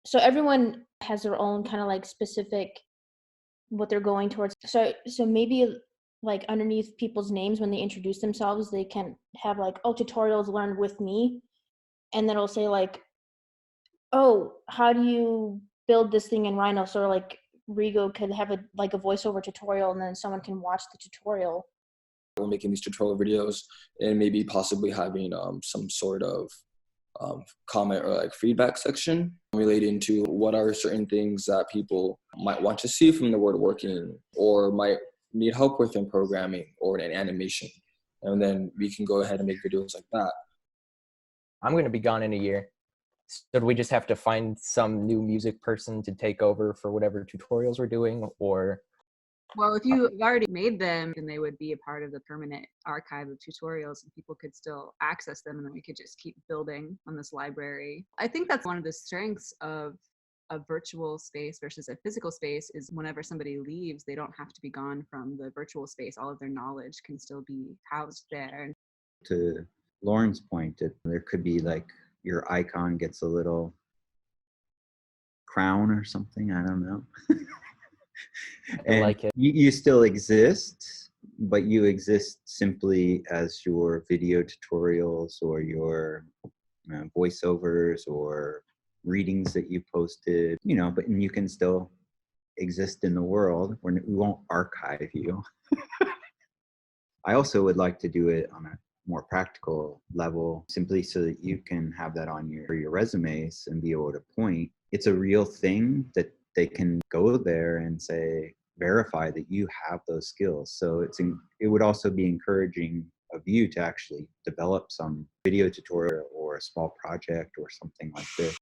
So everyone has their own kind of like specific what they're going towards. So maybe like underneath people's names when they introduce themselves, they can have like, oh, tutorials learned with me, and then it'll say like, oh, how do you build this thing in Rhino? So like Rigo could have a voiceover tutorial, and then someone can watch the tutorial. We're making these tutorial videos and maybe possibly having some sort of comment or like feedback section relating to what are certain things that people might want to see from the woodworking or might need help with in programming or in animation. And then we can go ahead and make videos like that. I'm going to be gone in a year. So do we just have to find some new music person to take over for whatever tutorials we're doing, or? Well, if you've already made them, then they would be a part of the permanent archive of tutorials and people could still access them, and then we could just keep building on this library. I think that's one of the strengths of a virtual space versus a physical space is whenever somebody leaves, they don't have to be gone from the virtual space. All of their knowledge can still be housed there. To Lauren's point, there could be like your icon gets a little crown or something, I don't know. I like it. You still exist, but you exist simply as your video tutorials or your voiceovers or readings that you posted, but you can still exist in the world. We won't archive you. I also would like to do it on a more practical level, simply so that you can have that on your resumes and be able to point. It's a real thing that they can go there and say, verify that you have those skills. So it would also be encouraging of you to actually develop some video tutorial or a small project or something like this.